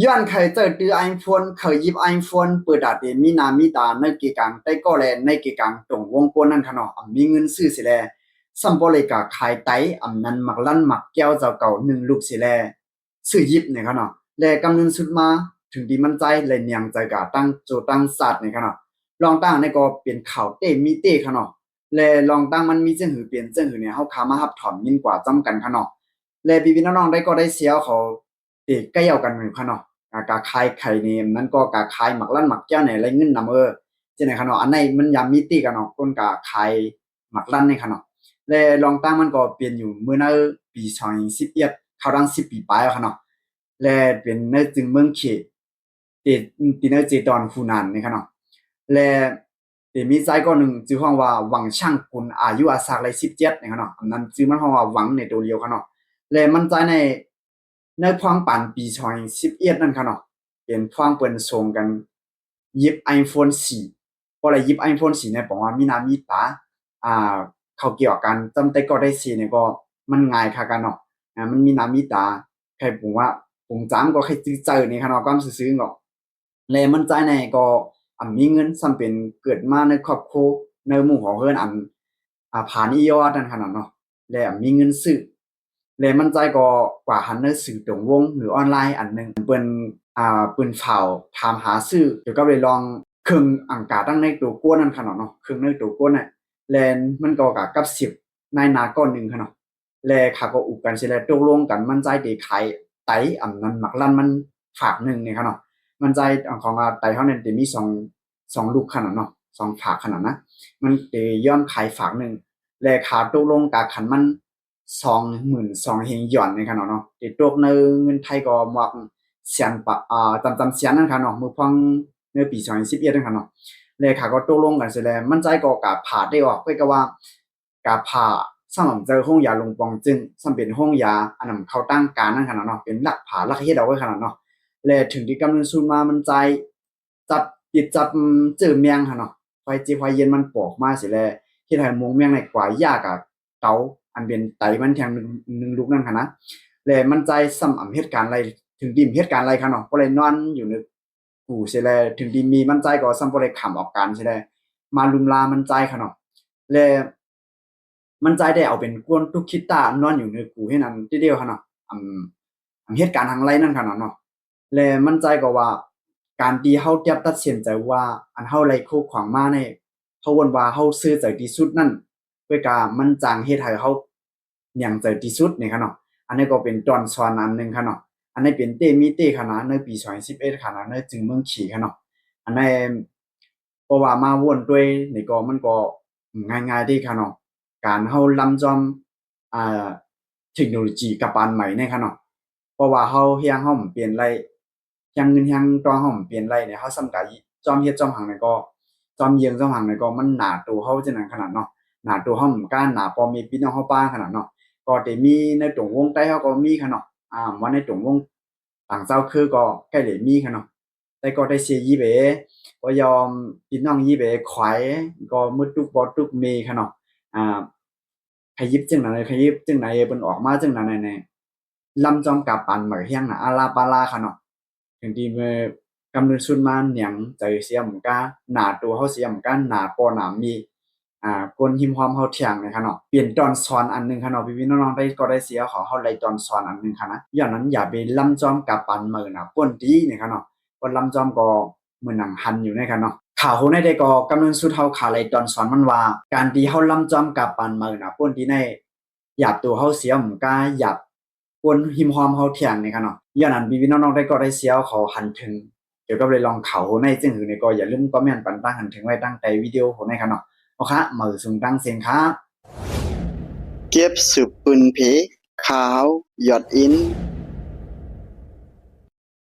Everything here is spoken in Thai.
ย้อนเคยเจอตือไอโฟนเคยหยิบไอโฟนเปิดดาเดมีนามีตาในกีกังได้ก็แลในกีกังตรงวงกวนนั่นขนาดมีเงินซื้อสิแลซัมโบเลยกะขายไตนั้นมักลั่นมักแก้วเจ้าเก่าหนึ่งลูกสิแลซื้อหยิบเนี่ยขนาดแลกำเงินสุดมาถึงดีมันใจเลยเนียงใจกะตั้งโจตั้งศาสตร์เนี่ยขนาดลองตั้งในก็เปลี่ยนข่าวเต้มีเต้ขนาดแลลองตั้งมันมีเจ้าหือเปลี่ยนเจ้าหือเนี่ยเฮาขามาฮับถอนยินกว่าจำกันขนาดแลพี่ๆน้องๆได้ก็ได้เสียเขาเตะใกล้เอากันเหมือนขนาด กาคายไข่นี่มันก็กาคายหมักลั่นหมักแก้วเนี่ยไรเงินนำจังไหนขนาดอันไหนมันยามมีตีกันเนาะคนกาคายหมักลั่นในขนาดและลองตั้งมันก็เปลี่ยนอยู่เมื่อนั้นปี2011เข้าดัง10ปีปลายขนาดและเป็นในจึงเมืองเขตติดติในเจดอนคูนานในขนาดและมีใจก็หนึ่งชื่อห้องว่าหวังช่างกุลอายุอาศักไร17ในขนาดอันนั้นชื่อมันห้องว่าหวังในตัวเดียวขนาดและมันใจในพวงปันปี2011นั่นค่ะเนาะเป็นพวงเปิ้นส่งกันหยิบ iPhone 4พอได้หยิบ iPhone 4เนี่ยบอกว่ามีหน้ามีตาเขาเกี่ยวกันจำแต่ก็ได้4เนี่ยก็มันง่ายค่ะกันเนาะมันมีหน้ามีตาใครผมว่าผมจำก็ใครจื้อเจอนี่ค่ะเนาะก็ซื่อๆก็แลมันใจในก็มีเงินซ้ำเป็นเกิดมาในครอบครัวในหมู่ของเพิ่นผ่านอียอดนั่นขนาดเนาะและมีเงินซื้อ เลยมันใจก็กว่าหันในสื่อตรงวงหรือออนไลน์อันหนึ่งเปิ้นเปิ้นฝ่าวถามหาซื้อเดี๋ยวก็ไปลองครึ่งอังกาตั้งในตัวก้นนั่นขนาดเนาะครึ่งในตัวก้นน่ะแลนมันก็กับ10ในนาก้อนหนึ่งขนาดแลเขาก็อุกกันสิแลตกลงกันมันใจได้ขายไตอันนั้นมักลั่นมันฝากหนึ่งนี่ขนาดมันใจของไตเฮาเนี่ยจะมีสองลูกขนาดเนาะสองฝากขนาดนะมันจะย้อนขายฝากหนึ่งแลขาตกลงกะคันมัน22,000เฮงหยวนนี่ค่ะเนาะติดตกในเงินไทยก็หมวกเสียนปะจำเสียนนั่นค่ะเนาะมื้อพังในปี2011นั่นค่ะเนาะเลยค่ะก็ตกลงกันเสร็จแล้วมันใจก็กะผ่าได้ออกเพิ่นก็ว่ากะผ่าสำหรับเจอห้องยาลงปองจึงสำเป็นห้องยาอันนั้นเขาตั้งการนั่นค่ะเนาะเป็นหลักผ่าหลักเฮ็ดเอาไว้ขนาดเนาะและถึงที่กำเนิดสูนมามันใจจับติดจับเจอเมียงค่ะเนาะไฟจีไฟเย็นมันปอกมาเสร็จแล้วเฮ็ดให้มงเมียงในกว่ายากะเตา อันเป็นไตมันแทงหนึ่งลูกนั่นค่ะนะเลยมันใจซ้ำเหตุการณ์อะไรถึงดิมเหตุการณ์อะไรค่ะเนาะก็เลยนอนอยู่ในกูใช่เลยถึงดิมมีมันใจก็ซ้ำก็เลยขำออกการใช่เลยมาลุมลามันใจค่ะเนาะเลยมันใจได้เอาเป็นกวนทุกคิดตานอนอยู่ในกูให้นั้นทีเดียวค่ะเนาะเหตุการณ์ทางไรนั่นค่ะเนาะเลยมันใจก็ว่าการที่เฮาเทียบตัดสินใจว่าอันเฮาไล่คู่ขวางมาเนี่ยเฮาวนว่าเฮาซื้อใจที่สุดนั่น ด้วยกามันจางเฮ็ดให้เขาอย่างใจที่สุดนี่ค่ะเนาะอันนี้ก็เป็นตอนสอนอันหนึ่งค่ะเนาะอันนี้เป็นเตมีเตค่ะนะในปี2011ค่ะนะในจึงเมืองขี่ค่ะเนาะอันนี้เพราะว่ามาวนด้วยนี่ก็มันก็ง่ายๆดีค่ะเนาะการเฮาล้ำจอมอ่าเทคโนโลยีกับปานใหม่นี่ค่ะเนาะเพราะว่าเฮาเฮียงเฮาเปลี่ยนไรเฮียงเงินเฮียงตองเฮาเปลี่ยนไรเนี่ยเฮาส่ำกะจอมเฮ็ดจอมหังนี่ก็จอมเยียงจอมหังนี่ก็มันหนาตัวเฮาจังนั้นขนาดเนาะ หนาตัวเฮาเหมือนกันหนาพอมีพี่น้องเฮาป้าขนาดเนาะก็จะมีในตรงวงใต้เฮาก็มีค่ะเนาะว่าในตรงวงต่างเจ้าคือก็ใกล้ได้มีค่ะเนาะแต่ก็ได้เสียยีเบก็ยอมพี่น้องยีเบขวายก็มืดตุกบ่ตุกเมค่ะเนาะอ่าขยิบจังนั้นขยิบจังไหนเพิ่นออกมาจังนั้นแน่ลำจอมกับปันเหมือเฮียงน่ะอาลาปาลาค่ะเนาะถึงที่เมื่อกำเนิดสุนมาหยังใจเสียเหมือนกันหน้าตัวเฮาเสียเหมือนกันหน้าปอหน้ามี กวนหิมหอมเฮาเถียงนะคะเนาะเปลี่ยนตอนสอนอันหนึงค่ะเนาะพี่ๆน้องๆได้ก็ได้เสียขอเฮาไล่ตอนสอนอันหนึงค่ะนะย้อนนั้นอย่าไปลำจอมกับปันมื้อน่ะป่นดีนี่ค่ะเนาะป่นลำจอมก็มื้อหนังหันอยู่นี่ค่ะเนาะข่าวโหในได้ก็กำลังสุดเฮาขาไล่ตอนสอนมันว่าการที่เฮาลำจอมกับปันมื้อน่ะป่นดีในหยาบตัวเฮาเสียหมกาหยาบกวนหิมหอมเฮาเถียงนี่ค่ะเนาะย้อนนั้นพี่ๆน้องๆได้ก็ได้เสียขอหันถึงเกี่ยวกับเลยลองข่าวโหในจึงหือนี่ก็อย่าลืมคอมเมนต์ปันตั้งหันถึงไว้ตั้งใจวิดีโอโหในค่ะเนาะ โอเคมือสูงตั้งเสียงครับเก็บสืบปืนเพขาวหยอดอิน